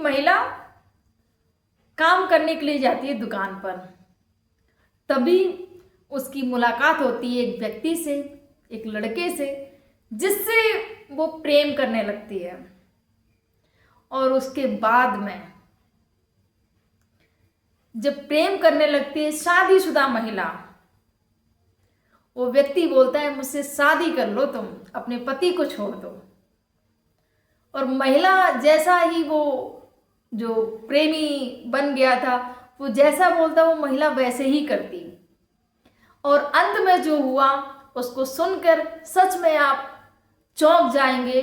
महिला काम करने के लिए जाती है दुकान पर। तभी उसकी मुलाकात होती है एक व्यक्ति से, एक लड़के से, जिससे वो प्रेम करने लगती है। और उसके बाद में जब प्रेम करने लगती है शादीशुदा महिला, वो व्यक्ति बोलता है मुझसे शादी कर लो, तुम अपने पति को छोड़ दो। और महिला जैसा ही वो जो प्रेमी बन गया था, वो जैसा बोलता वो महिला वैसे ही करती। और अंत में जो हुआ उसको सुनकर सच में आप चौंक जाएंगे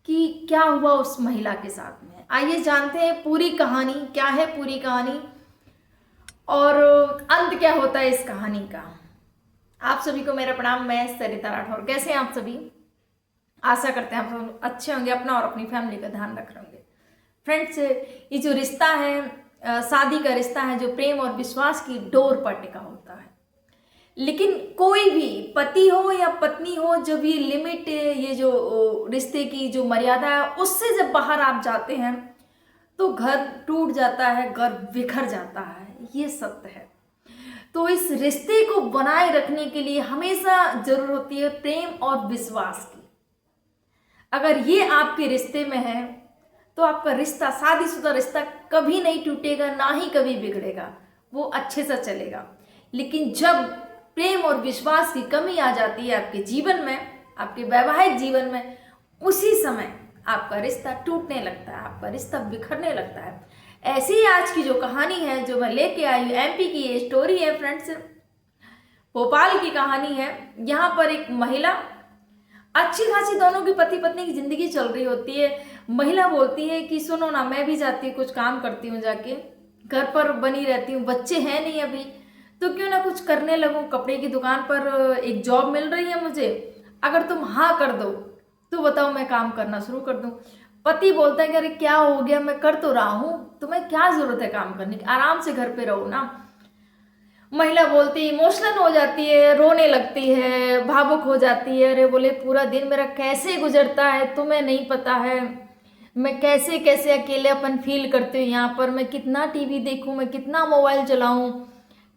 कि क्या हुआ उस महिला के साथ में। आइए जानते हैं पूरी कहानी, क्या है पूरी कहानी और अंत क्या होता है इस कहानी का। आप सभी को मेरा प्रणाम। मैं सरिता राठौर। कैसे हैं आप सभी? आशा करते हैं आप सब अच्छे होंगे, अपना और अपनी फैमिली का ध्यान रख रहे होंगे। फ्रेंड्स, ये जो रिश्ता है, शादी का रिश्ता है, जो प्रेम और विश्वास की डोर पर टिका होता है। लेकिन कोई भी पति हो या पत्नी हो, जब ये लिमिट, ये जो रिश्ते की जो मर्यादा है, उससे जब बाहर आप जाते हैं तो घर टूट जाता है, घर बिखर जाता है। ये सत्य है। तो इस रिश्ते को बनाए रखने के लिए हमेशा जरूरत होती है प्रेम और विश्वास की। अगर ये आपके रिश्ते में है तो आपका रिश्ता, शादीशुदा रिश्ता कभी नहीं टूटेगा, ना ही कभी बिगड़ेगा, वो अच्छे से चलेगा। लेकिन जब प्रेम और विश्वास की कमी आ जाती है आपके जीवन में, आपके वैवाहिक जीवन में, उसी समय आपका रिश्ता टूटने लगता है, आपका रिश्ता बिखरने लगता है। ऐसी ही आज की जो कहानी है, जो मैं लेके आई हूँ, एमपी की ये स्टोरी है फ्रेंड्स, भोपाल की कहानी है। यहाँ पर एक महिला, अच्छी खासी दोनों की पति पत्नी की जिंदगी चल रही होती है। महिला बोलती है कि सुनो ना, मैं भी जाती हूँ, कुछ काम करती हूँ, जाके घर पर बनी रहती हूँ, बच्चे हैं नहीं अभी, तो क्यों ना कुछ करने लगूं। कपड़े की दुकान पर एक जॉब मिल रही है मुझे, अगर तुम हाँ कर दो तो बताओ मैं काम करना शुरू कर दूं। पति बोलता है कि अरे क्या हो गया, मैं कर तो रहा हूं, तुम्हें क्या जरूरत है काम करने की, आराम से घर पे रहो ना। महिला बोलती, इमोशनल हो जाती है, रोने लगती है, भावुक हो जाती है। अरे बोले पूरा दिन मेरा कैसे गुजरता है तुम्हें नहीं पता है, मैं कैसे कैसे अकेलेपन फील करती हूँ यहाँ पर, मैं कितना टीवी देखूँ, मैं कितना मोबाइल चलाऊँ,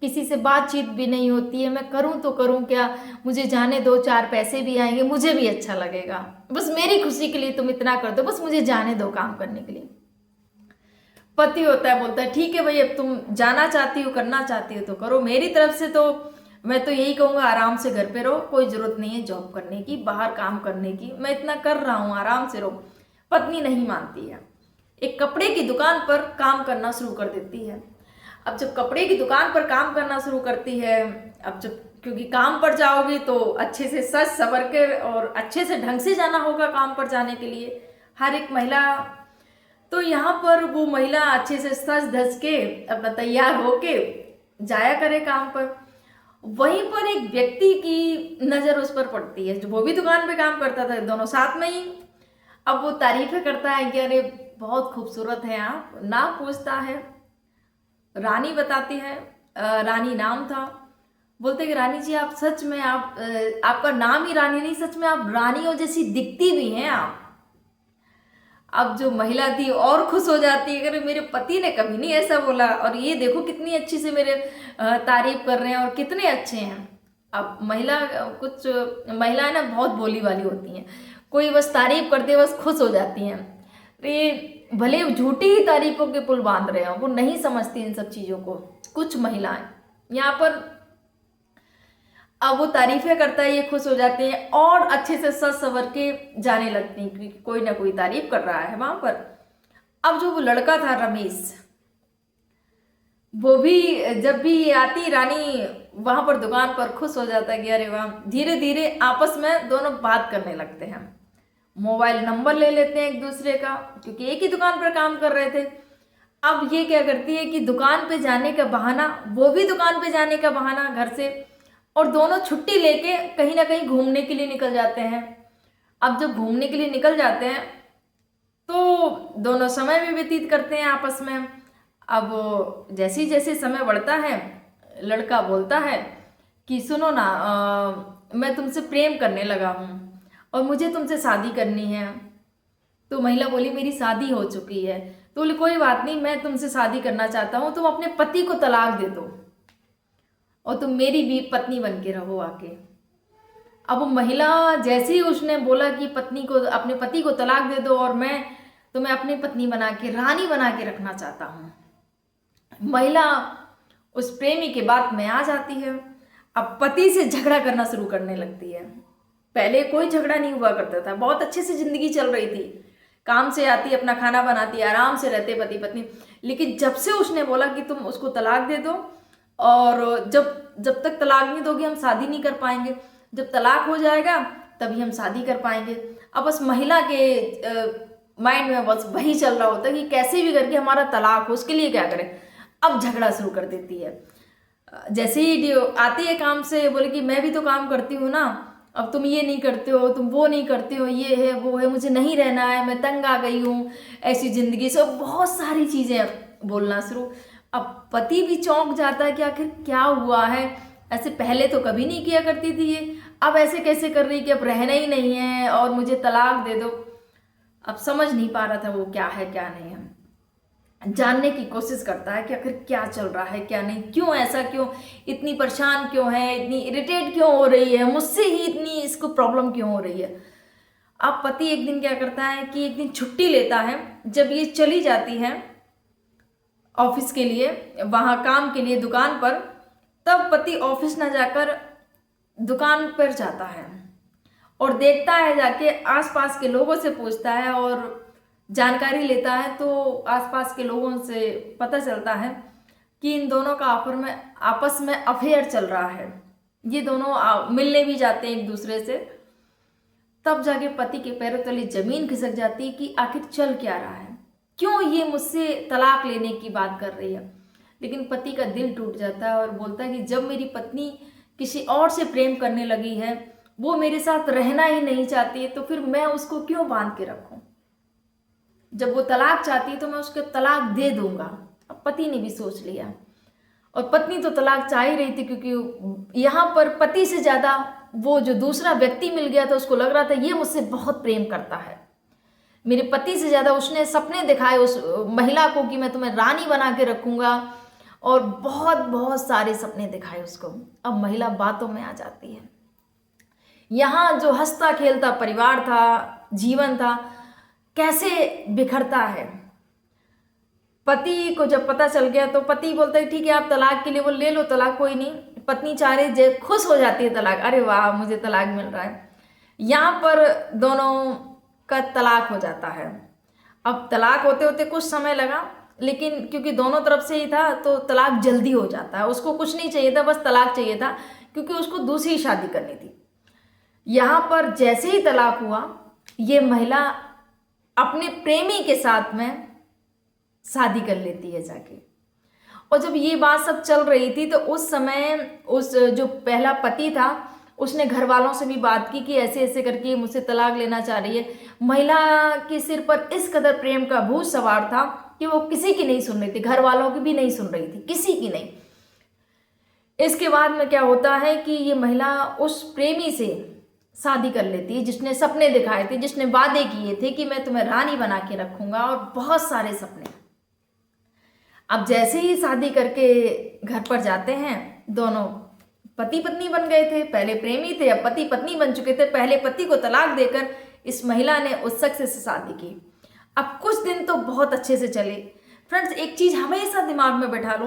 किसी से बातचीत भी नहीं होती है, मैं करूँ तो करूँ क्या, मुझे जाने दो, चार पैसे भी आएंगे, मुझे भी अच्छा लगेगा, बस मेरी खुशी के लिए तुम इतना कर दो, बस मुझे जाने दो काम करने के लिए। पति होता है, बोलता है ठीक है भाई, अब तुम जाना चाहती हो, करना चाहती हो तो करो, मेरी तरफ से तो मैं तो यही कहूँगा आराम से घर पे रहो, कोई जरूरत नहीं है जॉब करने की, बाहर काम करने की, मैं इतना कर रहा हूँ, आराम से रहो। पत्नी नहीं मानती है, एक कपड़े की दुकान पर काम करना शुरू कर देती है। अब जब कपड़े की दुकान पर काम करना शुरू करती है, अब जब, क्योंकि काम पर जाओगी तो अच्छे से सज संवर कर और अच्छे से ढंग से जाना होगा काम पर जाने के लिए, हर एक महिला। तो यहाँ पर वो महिला अच्छे से सज धज के अपना तैयार होके जाया करे काम पर। वहीं पर एक व्यक्ति की नज़र उस पर पड़ती है, जो वो भी दुकान पे काम करता था, दोनों साथ में ही। अब वो तारीफें करता है कि अरे बहुत खूबसूरत है आप, नाम पूछता है, रानी बताती है, रानी नाम था। बोलते कि रानी जी आप सच में, आप आपका नाम ही रानी नहीं, सच में आप रानियों जैसी दिखती भी हैं आप। अब जो महिला थी और खुश हो जाती है, अरे मेरे पति ने कभी नहीं ऐसा बोला, और ये देखो कितनी अच्छी से मेरे तारीफ कर रहे हैं और कितने अच्छे हैं। अब महिला, कुछ महिलाएं ना बहुत बोली वाली होती हैं, कोई बस तारीफ करते बस खुश हो जाती हैं। तो ये भले झूठी ही तारीफों के पुल बांध रहे हो, वो नहीं समझती इन सब चीज़ों को। कुछ महिलाएं यहाँ पर, अब वो तारीफें करता है, ये खुश हो जाते हैं और अच्छे से सज संवर के जाने लगती हैं, क्योंकि कोई ना कोई तारीफ कर रहा है वहां पर। अब जो वो लड़का था रमेश, वो भी जब भी आती रानी वहां पर दुकान पर, खुश हो जाता है कि अरे वाह। धीरे धीरे आपस में दोनों बात करने लगते हैं, मोबाइल नंबर ले लेते हैं एक दूसरे का, क्योंकि एक ही दुकान पर काम कर रहे थे। अब ये क्या करती है कि दुकान पे जाने का बहाना, वो भी दुकान पे जाने का बहाना घर से, और दोनों छुट्टी लेके कहीं ना कहीं घूमने के लिए निकल जाते हैं। अब जब घूमने के लिए निकल जाते हैं तो दोनों समय भी व्यतीत करते हैं आपस में। अब जैसे जैसे समय बढ़ता है, लड़का बोलता है कि सुनो ना, मैं तुमसे प्रेम करने लगा हूँ और मुझे तुमसे शादी करनी है, तो महिला बोली मेरी शादी हो चुकी है। तो बोली कोई बात नहीं, मैं तुमसे शादी करना चाहता हूँ, तुम अपने पति को तलाक दे दो और तुम मेरी भी पत्नी बन के रहो आके। अब वो महिला जैसे ही उसने बोला कि पत्नी को, अपने पति को तलाक दे दो और मैं तुम्हें अपनी पत्नी बना के, रानी बना के रखना चाहता हूँ, महिला उस प्रेमी के बात में आ जाती है। अब पति से झगड़ा करना शुरू करने लगती है। पहले कोई झगड़ा नहीं हुआ करता था, बहुत अच्छे से जिंदगी चल रही थी, काम से आती, अपना खाना बनाती, आराम से रहते पति पत्नी। लेकिन जब से उसने बोला कि तुम उसको तलाक दे दो और जब तक तलाक नहीं दोगे हम शादी नहीं कर पाएंगे, जब तलाक हो जाएगा तभी हम शादी कर पाएंगे। अब बस महिला के माइंड में बस वही चल रहा होता है कि कैसे भी करके हमारा तलाक हो, उसके लिए क्या करें। अब झगड़ा शुरू कर देती है। जैसे ही आती है काम से, बोले कि मैं भी तो काम करती हूँ ना, अब तुम ये नहीं करते हो, तुम वो नहीं करते हो, ये है वो है, मुझे नहीं रहना है, मैं तंग आ गई हूँ ऐसी ज़िंदगी से, बहुत सारी चीज़ें बोलना शुरू। अब पति भी चौंक जाता है कि आखिर क्या हुआ है, ऐसे पहले तो कभी नहीं किया करती थी ये, अब ऐसे कैसे कर रही कि अब रहना ही नहीं है और मुझे तलाक दे दो। अब समझ नहीं पा रहा था वो क्या है क्या नहीं है, जानने की कोशिश करता है कि आखिर क्या चल रहा है क्या नहीं, क्यों ऐसा, क्यों इतनी परेशान क्यों है, इतनी इरिटेट क्यों हो रही है, मुझसे ही इतनी इसको प्रॉब्लम क्यों हो रही है। अब पति एक दिन क्या करता है कि एक दिन छुट्टी लेता है। जब ये चली जाती है ऑफिस के लिए, वहाँ काम के लिए दुकान पर, तब पति ऑफिस ना जाकर दुकान पर जाता है और देखता है, जाके आसपास के लोगों से पूछता है और जानकारी लेता है। तो आसपास के लोगों से पता चलता है कि इन दोनों का आपस में अफेयर चल रहा है, ये दोनों मिलने भी जाते हैं एक दूसरे से। तब जाके पति के पैरों तले जमीन खिसक जाती है कि आखिर चल क्या रहा है, क्यों ये मुझसे तलाक लेने की बात कर रही है। लेकिन पति का दिल टूट जाता है और बोलता है कि जब मेरी पत्नी किसी और से प्रेम करने लगी है, वो मेरे साथ रहना ही नहीं चाहती है, तो फिर मैं उसको क्यों बांध के रखूं। जब वो तलाक चाहती है तो मैं उसको तलाक दे दूंगा। अब पति ने भी सोच लिया, और पत्नी तो तलाक चाह ही रही थी, क्योंकि यहाँ पर पति से ज़्यादा वो जो दूसरा व्यक्ति मिल गया था, उसको लग रहा था ये मुझसे बहुत प्रेम करता है, मेरे पति से ज़्यादा उसने सपने दिखाए उस महिला को कि मैं तुम्हें रानी बना के रखूँगा, और बहुत बहुत सारे सपने दिखाए उसको। अब महिला बातों में आ जाती है। यहाँ जो हंसता खेलता परिवार था, जीवन था, कैसे बिखरता है। पति को जब पता चल गया तो पति बोलता है ठीक है आप तलाक के लिए वो ले लो तलाक, कोई नहीं। पत्नी चाह रही, खुश हो जाती है तलाक, अरे वाह मुझे तलाक मिल रहा है। यहाँ पर दोनों का तलाक हो जाता है। अब तलाक होते होते कुछ समय लगा, लेकिन क्योंकि दोनों तरफ से ही था तो तलाक जल्दी हो जाता है। उसको कुछ नहीं चाहिए था, बस तलाक चाहिए था, क्योंकि उसको दूसरी शादी करनी थी। यहाँ पर जैसे ही तलाक हुआ, ये महिला अपने प्रेमी के साथ में शादी कर लेती है जाके। और जब ये बात सब चल रही थी तो उस समय उस जो पहला पति था उसने घर वालों से भी बात की कि ऐसे ऐसे करके मुझसे तलाक लेना चाह रही है। महिला के सिर पर इस कदर प्रेम का भूत सवार था कि वो किसी की नहीं सुन रही थी, घर वालों की भी नहीं सुन रही थी, किसी की नहीं। इसके बाद में क्या होता है कि ये महिला उस प्रेमी से शादी कर लेती है जिसने सपने दिखाए थे, जिसने वादे किए थे कि मैं तुम्हें रानी बना के रखूंगा, और बहुत सारे सपने। अब जैसे ही शादी करके घर पर जाते हैं, दोनों पति पत्नी बन गए थे, पहले प्रेमी थे अब पति पत्नी बन चुके थे। पहले पति को तलाक देकर इस महिला ने उस शख्स से शादी की। अब कुछ दिन तो बहुत अच्छे से चले। फ्रेंड्स, एक चीज हमेशा दिमाग में बैठा लो,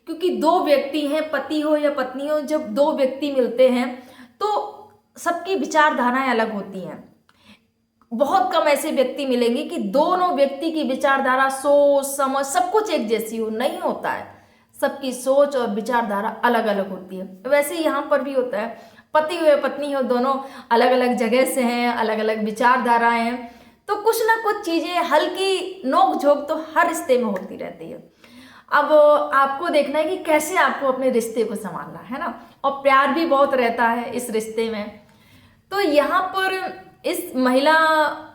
क्योंकि दो व्यक्ति हैं, पति हो या पत्नी हो, जब दो व्यक्ति मिलते हैं तो सबकी विचारधाराएं अलग होती हैं। बहुत कम ऐसे व्यक्ति मिलेंगे कि दोनों व्यक्ति की विचारधारा, सोच समझ सब कुछ एक जैसी हो, नहीं होता है। सबकी सोच और विचारधारा अलग अलग होती है। वैसे यहाँ पर भी होता है, पति हो या पत्नी हो, दोनों अलग अलग जगह से हैं, अलग अलग विचारधाराएं हैं, तो कुछ ना कुछ चीज़ें, हल्की नोक झोंक तो हर रिश्ते में होती रहती है। अब आपको देखना है कि कैसे आपको अपने रिश्ते को संभालना है ना, और प्यार भी बहुत रहता है इस रिश्ते में। तो यहाँ पर इस महिला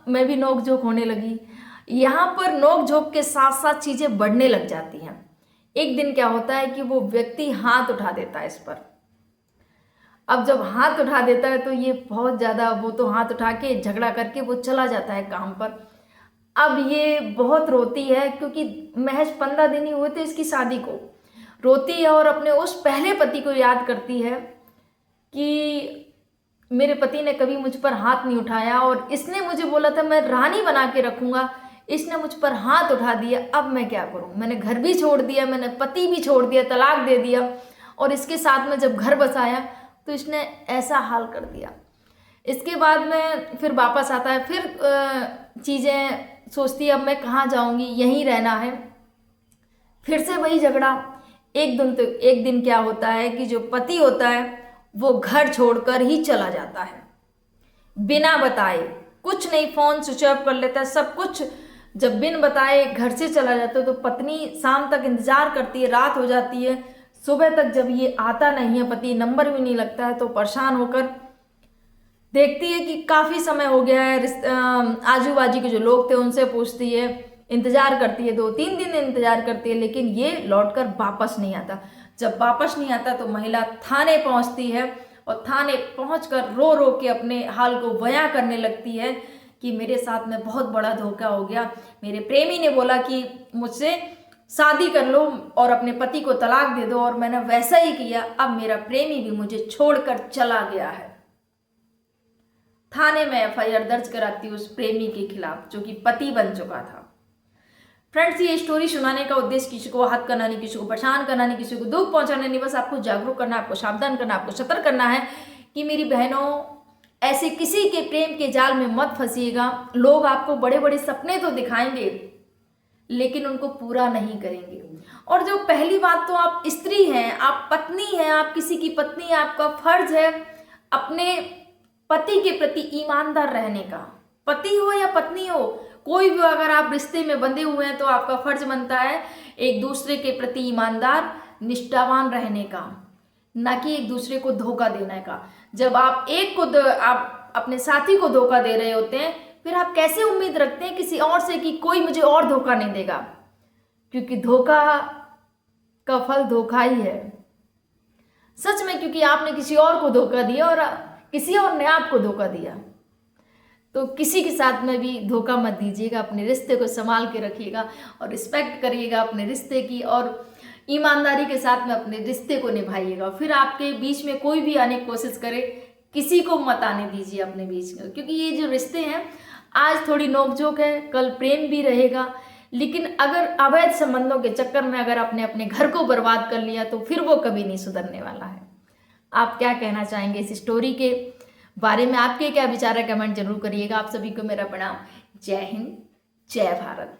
में भी नोक झोंक होने लगी। यहाँ पर नोक झोंक के साथ साथ चीज़ें बढ़ने लग जाती हैं। एक दिन क्या होता है कि वो व्यक्ति हाथ उठा देता है इस पर। अब जब हाथ उठा देता है तो ये बहुत ज़्यादा, वो तो हाथ उठा के झगड़ा करके वो चला जाता है काम पर। अब ये बहुत रोती है क्योंकि महज 15 दिन ही हुए थे इसकी शादी को। रोती है और अपने उस पहले पति को याद करती है कि मेरे पति ने कभी मुझ पर हाथ नहीं उठाया और इसने मुझे बोला था मैं रानी बना के रखूंगा, इसने मुझ पर हाथ उठा दिया, अब मैं क्या करूं। मैंने घर भी छोड़ दिया, मैंने पति भी छोड़ दिया, तलाक दे दिया और इसके साथ में जब घर बसाया तो इसने ऐसा हाल कर दिया। इसके बाद में फिर वापस आता है, फिर चीज़ें सोचती है अब मैं कहाँ जाऊँगी, यहीं रहना है। फिर से वही झगड़ा। एक दिन क्या होता है कि जो पति होता है वो घर छोड़कर ही चला जाता है बिना बताए, कुछ नहीं, फोन स्विच ऑफ कर लेता है, सब कुछ जब बिन बताए घर से चला जाता है। तो पत्नी शाम तक इंतजार करती है, रात हो जाती है, सुबह तक जब ये आता नहीं है पति, नंबर भी नहीं लगता है, तो परेशान होकर देखती है कि काफ़ी समय हो गया है। आजू बाजू के जो लोग थे उनसे पूछती है, इंतजार करती है, 2-3 दिन इंतजार करती है, लेकिन ये लौटकर वापस नहीं आता। जब वापस नहीं आता तो महिला थाने पहुंचती है और थाने पहुंचकर रो रो के अपने हाल को बयां करने लगती है कि मेरे साथ में बहुत बड़ा धोखा हो गया। मेरे प्रेमी ने बोला कि मुझसे शादी कर लो और अपने पति को तलाक दे दो और मैंने वैसा ही किया। अब मेरा प्रेमी भी मुझे छोड़कर चला गया है। थाने में एफआईआर दर्ज कराती उस प्रेमी के खिलाफ जो कि पति बन चुका था। फ्रेंड्स, ये स्टोरी सुनाने का उद्देश्य किसी को आहत करना नहीं, किसी को परेशान करना नहीं, किसी को दुख पहुंचाना नहीं, बस आपको जागरूक करना, आपको सावधान करना, आपको सतर्क करना है कि मेरी बहनों ऐसे किसी के प्रेम के जाल में मत फंसिएगा। लोग आपको बड़े बड़े सपने तो दिखाएंगे लेकिन उनको पूरा नहीं करेंगे। और जो पहली बात, तो आप स्त्री हैं, आप पत्नी हैं, आप किसी की पत्नी, आपका फर्ज है अपने पति के प्रति ईमानदार रहने का। पति हो या पत्नी हो, कोई भी अगर आप रिश्ते में बंधे हुए हैं तो आपका फर्ज बनता है एक दूसरे के प्रति ईमानदार, निष्ठावान रहने का, ना कि एक दूसरे को धोखा देने का। जब आप आप अपने साथी को धोखा दे रहे होते हैं, फिर आप कैसे उम्मीद रखते हैं किसी और से कि कोई मुझे और धोखा नहीं देगा, क्योंकि धोखा का फल धोखा ही है सच में, क्योंकि आपने किसी और को धोखा दिया और किसी और ने आपको धोखा दिया। तो किसी के साथ में भी धोखा मत दीजिएगा, अपने रिश्ते को संभाल के रखिएगा और रिस्पेक्ट करिएगा अपने रिश्ते की और ईमानदारी के साथ में अपने रिश्ते को निभाइएगा। फिर आपके बीच में कोई भी आने की कोशिश करे, किसी को मत आने दीजिए अपने बीच में, क्योंकि ये जो रिश्ते हैं आज थोड़ी नोकझोंक है, कल प्रेम भी रहेगा, लेकिन अगर अवैध संबंधों के चक्कर में अगर आपने अपने घर को बर्बाद कर लिया तो फिर वो कभी नहीं सुधरने वाला है। आप क्या कहना चाहेंगे इस स्टोरी के बारे में? आपके क्या विचार है कमेंट जरूर करिएगा। आप सभी को मेरा प्रणाम। जय हिंद, जय भारत।